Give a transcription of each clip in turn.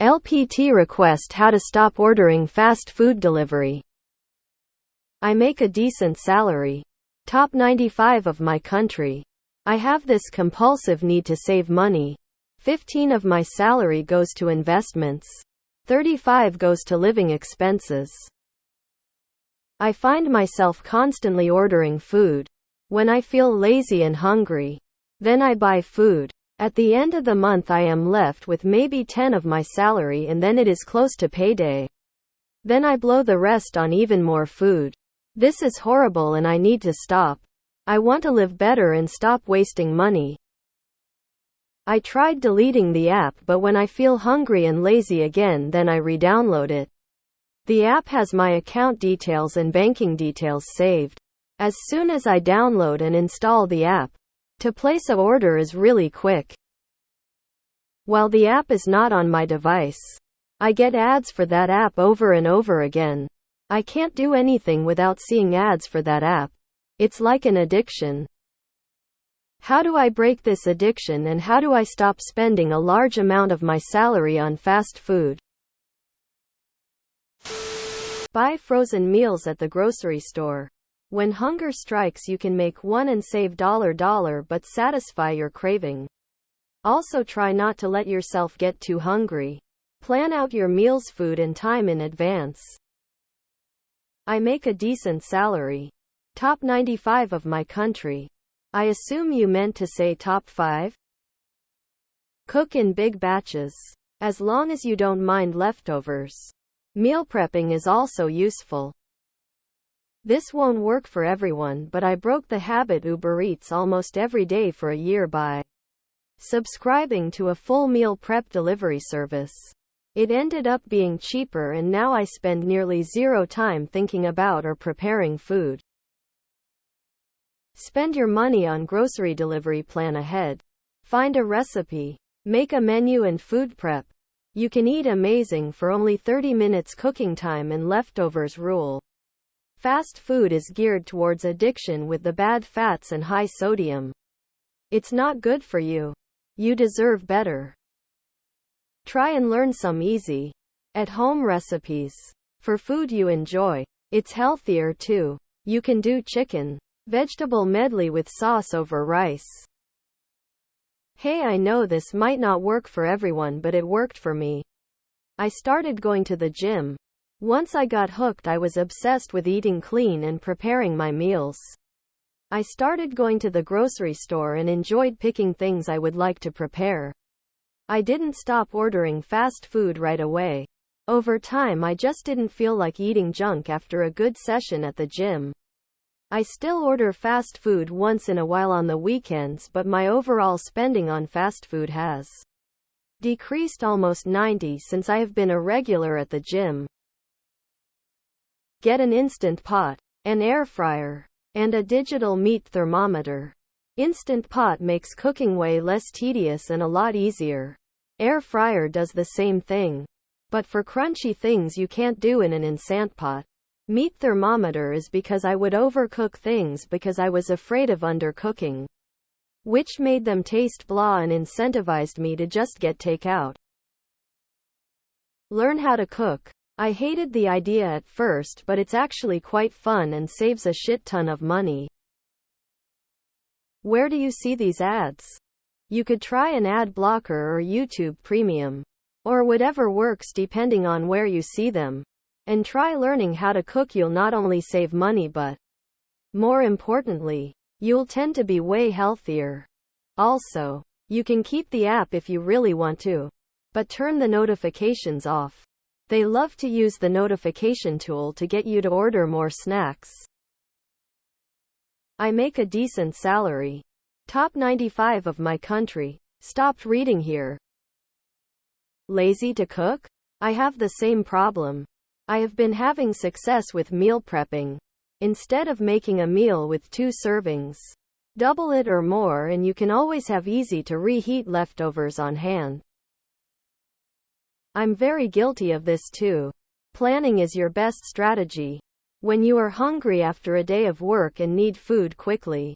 LPT REQUEST: How to stop ordering fast food delivery. I make a decent salary. Top 95 of my country. I have this compulsive need to save money. 15 of my salary goes to investments. 35 goes to living expenses. I find myself constantly ordering food. When I feel lazy and hungry, then I buy food. At the end of the month I am left with maybe 10 of my salary, and then it is close to payday. Then I blow the rest on even more food. This is horrible and I need to stop. I want to live better and stop wasting money. I tried deleting the app, but when I feel hungry and lazy again, then I re-download it. The app has my account details and banking details saved. As soon as I download and install the app, to place an order is really quick. While the app is not on my device, I get ads for that app over and over again. I can't do anything without seeing ads for that app. It's like an addiction. How do I break this addiction, and how do I stop spending a large amount of my salary on fast food? Buy frozen meals at the grocery store. When hunger strikes, you can make one and save $, but satisfy your craving. Also, try not to let yourself get too hungry. Plan out your meals, food, and time in advance. I make a decent salary. Top 95 of my country. I assume you meant to say top 5? Cook in big batches. As long as you don't mind leftovers. Meal prepping is also useful. This won't work for everyone, but I broke the habit. Uber Eats almost every day for a year by subscribing to a full meal prep delivery service. It ended up being cheaper, and now I spend nearly zero time thinking about or preparing food. Spend your money on grocery delivery. Plan ahead. Find a recipe. Make a menu and food prep. You can eat amazing for only 30 minutes cooking time and leftovers rule. Fast food is geared towards addiction with the bad fats and high sodium. It's not good for you. You deserve better. Try and learn some easy, at-home recipes for food you enjoy. It's healthier too. You can do chicken, vegetable medley with sauce over rice. Hey, I know this might not work for everyone, but it worked for me. I started going to the gym. Once I got hooked, I was obsessed with eating clean and preparing my meals. I started going to the grocery store and enjoyed picking things I would like to prepare. I didn't stop ordering fast food right away. Over time, I just didn't feel like eating junk after a good session at the gym. I still order fast food once in a while on the weekends, but my overall spending on fast food has decreased almost 90% since I have been a regular at the gym. Get an Instant Pot, an air fryer, and a digital meat thermometer. Instant Pot makes cooking way less tedious and a lot easier. Air fryer does the same thing, but for crunchy things you can't do in an Instant Pot. Meat thermometer is because I would overcook things because I was afraid of undercooking, which made them taste blah and incentivized me to just get takeout. Learn how to cook. I hated the idea at first, but it's actually quite fun and saves a shit ton of money. Where do you see these ads? You could try an ad blocker or YouTube Premium, or whatever works depending on where you see them. And try learning how to cook. You'll not only save money, but more importantly, you'll tend to be way healthier. Also, you can keep the app if you really want to, but turn the notifications off. They love to use the notification tool to get you to order more snacks. I make a decent salary. Top 95 of my country. Stopped reading here. Lazy to cook? I have the same problem. I have been having success with meal prepping. Instead of making a meal with 2 servings, double it or more, and you can always have easy to reheat leftovers on hand. I'm very guilty of this too. Planning is your best strategy. When you are hungry after a day of work and need food quickly,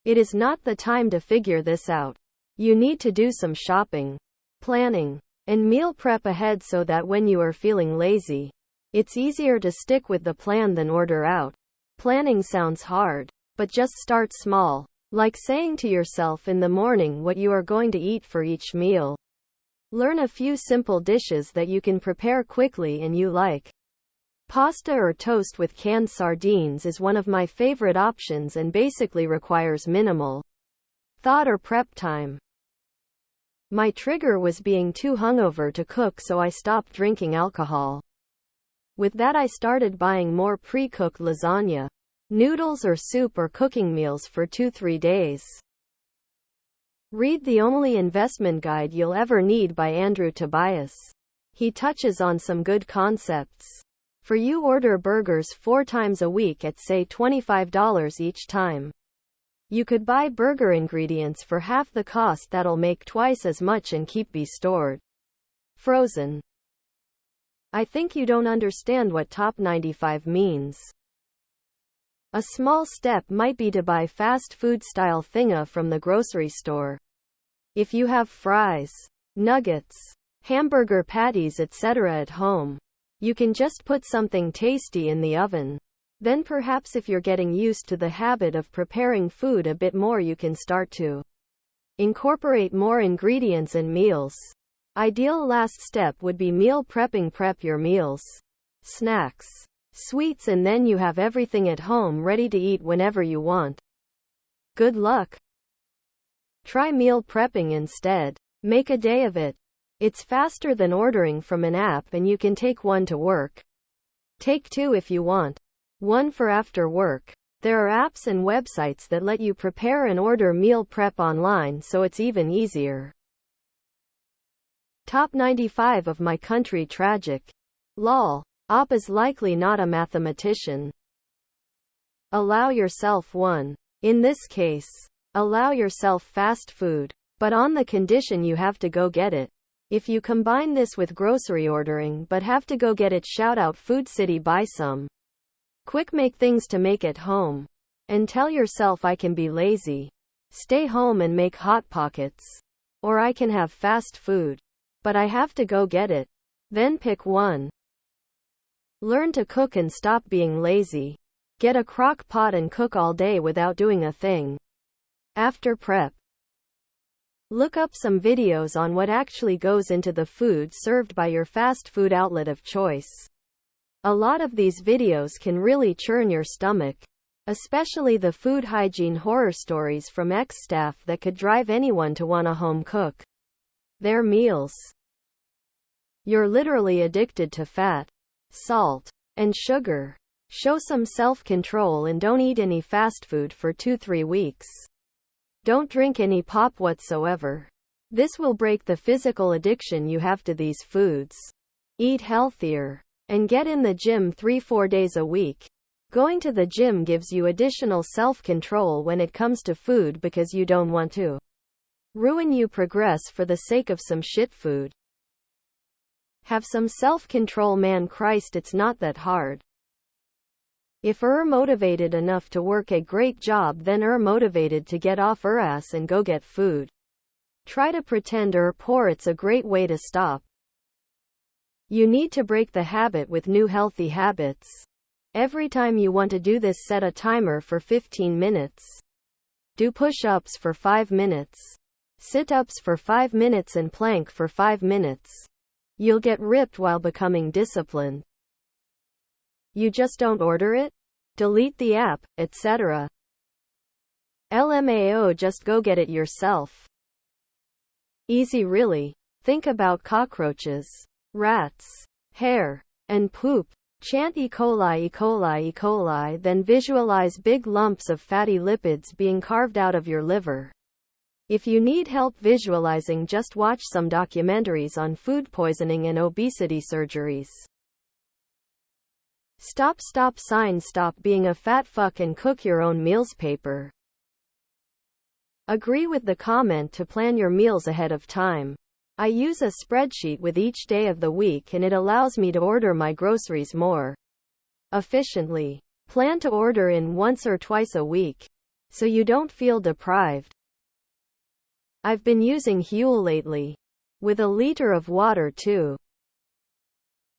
it is not the time to figure this out. You need to do some shopping, planning, And meal prep ahead so that when you are feeling lazy, it's easier to stick with the plan than order out. Planning sounds hard, but just start small. Like saying to yourself in the morning what you are going to eat for each meal. Learn a few simple dishes that you can prepare quickly and you like. Pasta or toast with canned sardines is one of my favorite options and basically requires minimal thought or prep time. My trigger was being too hungover to cook, so I stopped drinking alcohol. With that, I started buying more pre-cooked lasagna, noodles or soup or cooking meals for 2-3 days. Read The Only Investment Guide You'll Ever Need by Andrew Tobias. He touches on some good concepts. For you, order burgers 4 times a week at say $25 each time. You could buy burger ingredients for half the cost that'll make twice as much and be stored frozen. I think you don't understand what top 95 means. A small step might be to buy fast food style thinga from the grocery store. If you have fries, nuggets, hamburger patties, etc. at home, you can just put something tasty in the oven. Then perhaps if you're getting used to the habit of preparing food a bit more, you can start to incorporate more ingredients in meals. Ideal last step would be meal prepping. Prep your meals, snacks, sweets, and then you have everything at home ready to eat whenever you want. Good luck. Try meal prepping instead. Make a day of it. It's faster than ordering from an app, and you can take one to work. Take 2 if you want. 1 for after work. There are apps and websites that let you prepare and order meal prep online, so it's even easier. Top 95 of my country tragic. Lol. Op is likely not a mathematician. Allow yourself one. In this case, allow yourself fast food, but on the condition you have to go get it. If you combine this with grocery ordering but have to go get it, shout out Food City, buy some. Quick, make things to make at home. And tell yourself, I can be lazy. Stay home and make Hot Pockets. Or I can have fast food. But I have to go get it. Then pick one. Learn to cook and stop being lazy. Get a crock pot and cook all day without doing a thing. After prep, look up some videos on what actually goes into the food served by your fast food outlet of choice. A lot of these videos can really churn your stomach, especially the food hygiene horror stories from ex-staff that could drive anyone to want to home cook their meals. You're literally addicted to fat, salt, and sugar. Show some self-control and don't eat any fast food for 2-3 weeks. Don't drink any pop whatsoever. This will break the physical addiction you have to these foods. Eat healthier. And get in the gym 3-4 days a week. Going to the gym gives you additional self-control when it comes to food because you don't want to ruin you progress for the sake of some shit food. Have some self-control, man. Christ, it's not that hard. If you're motivated enough to work a great job, then you're motivated to get off your ass and go get food. Try to pretend you're poor, it's a great way to stop. You need to break the habit with new healthy habits. Every time you want to do this, set a timer for 15 minutes. Do push-ups for 5 minutes. Sit-ups for 5 minutes and plank for 5 minutes. You'll get ripped while becoming disciplined. You just don't order it? Delete the app, etc. LMAO, just go get it yourself. Easy, really. Think about cockroaches, rats, hair, and poop. Chant E. coli, E. coli, E. coli, then visualize big lumps of fatty lipids being carved out of your liver. If you need help visualizing, just watch some documentaries on food poisoning and obesity surgeries. Stop sign, stop being a fat fuck and cook your own meals. Paper. Agree with the comment to plan your meals ahead of time. I use a spreadsheet with each day of the week and it allows me to order my groceries more efficiently. Plan to order in once or twice a week, so you don't feel deprived. I've been using Huel lately. with a liter of water too.